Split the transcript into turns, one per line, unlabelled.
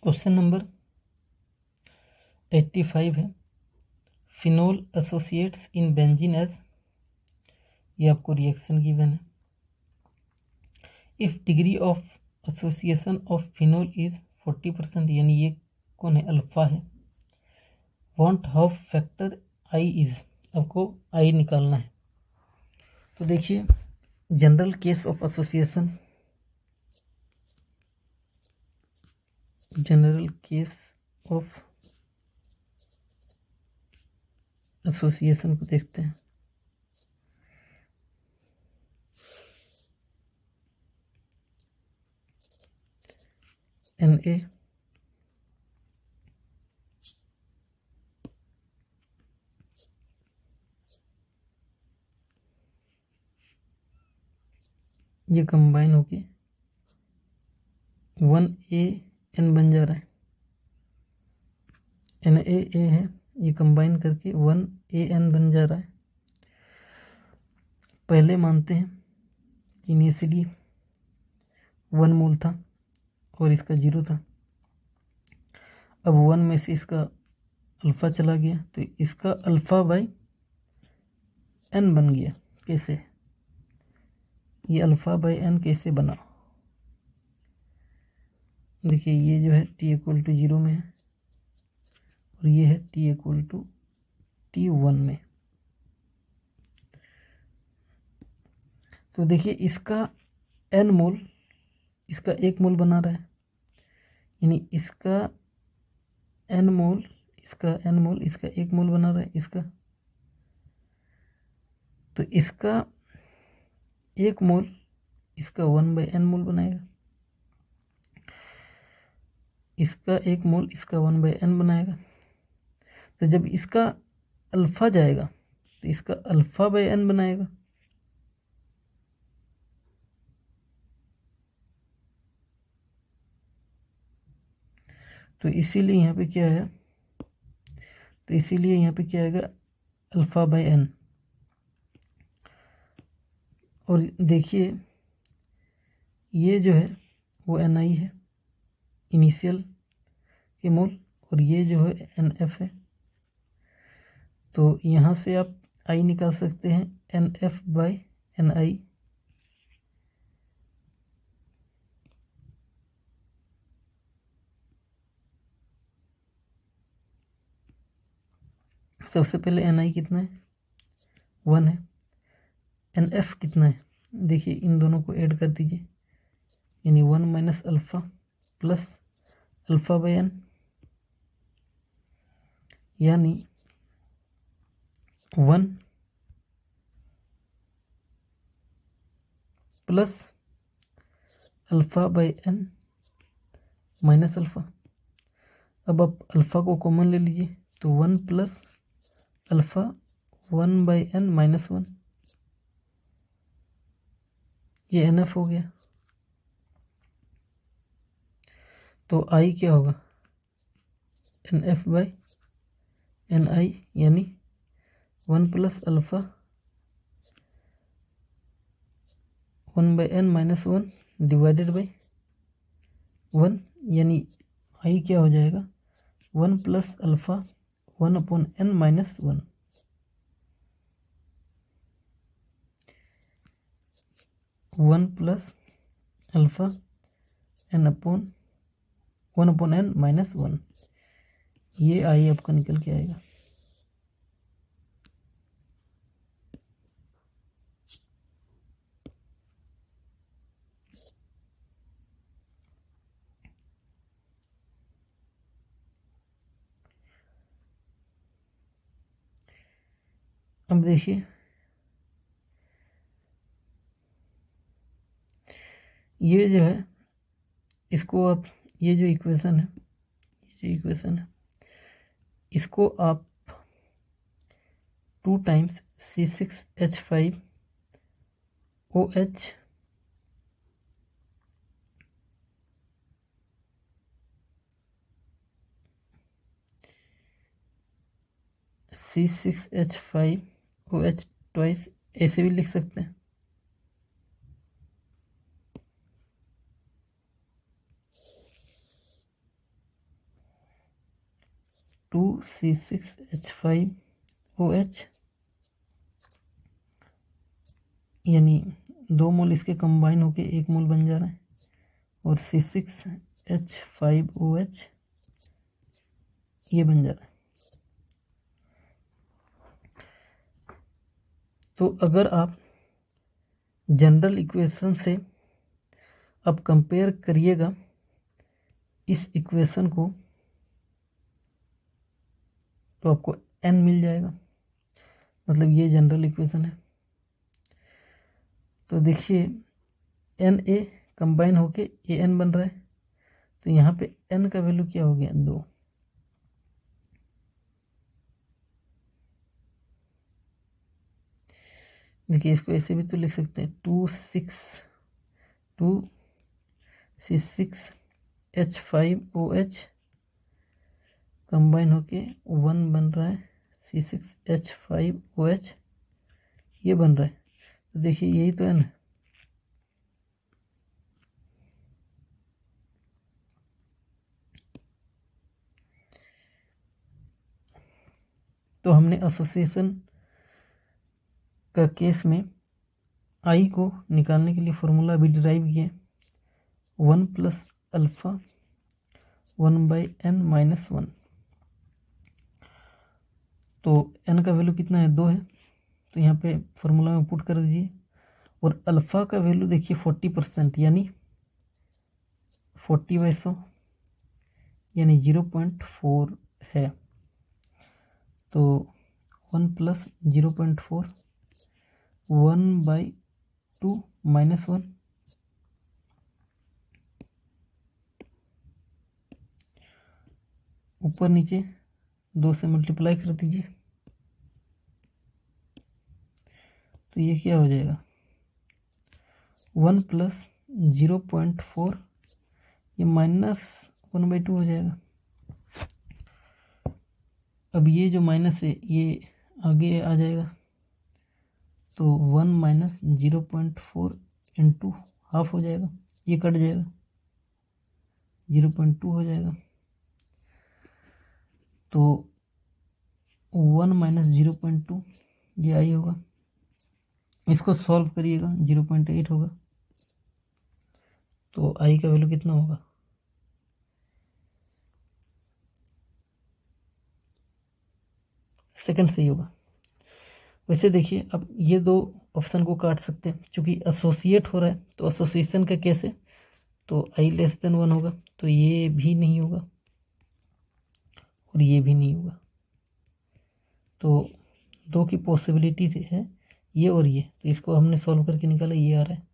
Question number 85 है। Phenol associates in benzene as, ये आपको रिएक्शन गिवन है। If degree of association of phenol is 40%, यानी ये कौन है, अल्फा है। Van't Hoff factor i is, आपको आई निकालना है। तो देखिए general case of association, general case of association को देखते हैं। Na ये कंबाइन होके 1AN बन जा रहा है। NaA है, ये कंबाइन करके 1AN बन जा रहा है। पहले मानते हैं कि इनिशियली 1 मोल था और इसका 0 था। अब 1 में से इसका अल्फ़ा चला गया तो इसका अल्फ़ा बाई n बन गया। कैसे, ये अल्फ़ा बाई n कैसे बना? देखिए ये जो है t इक्वल टू 0 में है और ये है t इक्वल टू t1 में। तो देखिए इसका n मोल, इसका 1 मोल बना रहा है, यानी इसका n मोल, इसका n मोल, इसका 1 मोल बना रहा है इसका। तो इसका 1 मोल इसका 1/n मोल बनाएगा, इसका 1 मोल इसका 1/n बनाएगा। तो जब इसका अल्फ़ा जाएगा तो इसका अल्फ़ा बाई n बनाएगा। तो इसीलिए यहाँ पे क्या है, तो इसीलिए यहाँ पे क्या आएगा, अल्फ़ा बाई n। और देखिए ये जो है वो Ni है इनिशियल के मोल, और ये जो है NF है। तो यहाँ से आप I निकाल सकते हैं NF बाई Ni। सबसे पहले Ni कितना है, 1 है। NF कितना है, देखिए इन दोनों को ऐड कर दीजिए, यानी 1 minus alpha plus alpha by n, यानी 1 plus alpha by n minus alpha. अब आप अल्फ़ा को कॉमन ले लीजिए तो 1 प्लस अल्फ़ा 1/n माइनस 1, ये NF हो गया। तो I क्या होगा, NF बाई Ni, यानी 1 plus alpha 1/n minus 1 divided by 1, यानी I क्या हो जाएगा, 1 plus alpha 1/n minus 1। One plus alpha n/1/n minus 1, ये I आपका निकल के आएगा। अब देखिए ये जो है, इसको आप, ये जो इक्वेशन है, इसको आप 2 टाइम्स C6H5OH C6H5OH ट्वाइस ऐसे भी लिख सकते हैं। 2C6H5OH, यानी 2 मोल इसके कंबाइन होके 1 मोल बन जा रहा है, और C6H5OH ये बन जा रहा है। तो अगर आप जनरल इक्वेशन से अब कंपेयर करिएगा इस इक्वेशन को, तो आपको n मिल जाएगा, मतलब ये जनरल इक्वेशन है। तो देखिए Na कंबाइन होके An बन रहा है, तो यहाँ पे n का वैल्यू क्या हो गया 2। देखिए इसको ऐसे भी तो लिख सकते हैं 2C6H5OH कंबाइन होके 1 बन रहा है, C6H5OH ये बन रहा है। तो देखिए यही तो है ना, तो हमने एसोसिएशन का केस में आई को निकालने के लिए फॉर्मूला भी डिराइव किया, 1 + अल्फ़ा 1/n-1। तो n का वैल्यू कितना है 2 है, तो यहाँ पे फॉर्मूला में पुट कर दीजिए। और अल्फ़ा का वैल्यू देखिए 40%, यानी 40/100 यानी 0.4 है। तो 1 + 0.4 1/2 -1, ऊपर नीचे 2 से मल्टीप्लाई कर दीजिए, तो ये क्या हो जाएगा 1 + 0.4, ये -1/2 हो जाएगा। अब ये जो माइनस है ये आगे आ जाएगा, तो 1 - 0.4 × हाफ हो जाएगा, ये कट जाएगा 0.2 हो जाएगा। तो 1 - 0.2 ये आई होगा, इसको सॉल्व करिएगा 0.8 होगा। तो आई का वैल्यू कितना होगा, सेकंड सही होगा। वैसे देखिए अब ये 2 ऑप्शन को काट सकते हैं, क्योंकि एसोसिएट हो रहा है तो एसोसिएशन का केस है, तो i < 1 होगा, तो ये भी नहीं होगा और ये भी नहीं होगा। तो 2 की पॉसिबिलिटी है ये और ये, तो इसको हमने सॉल्व करके निकाला, ये आ रहा है।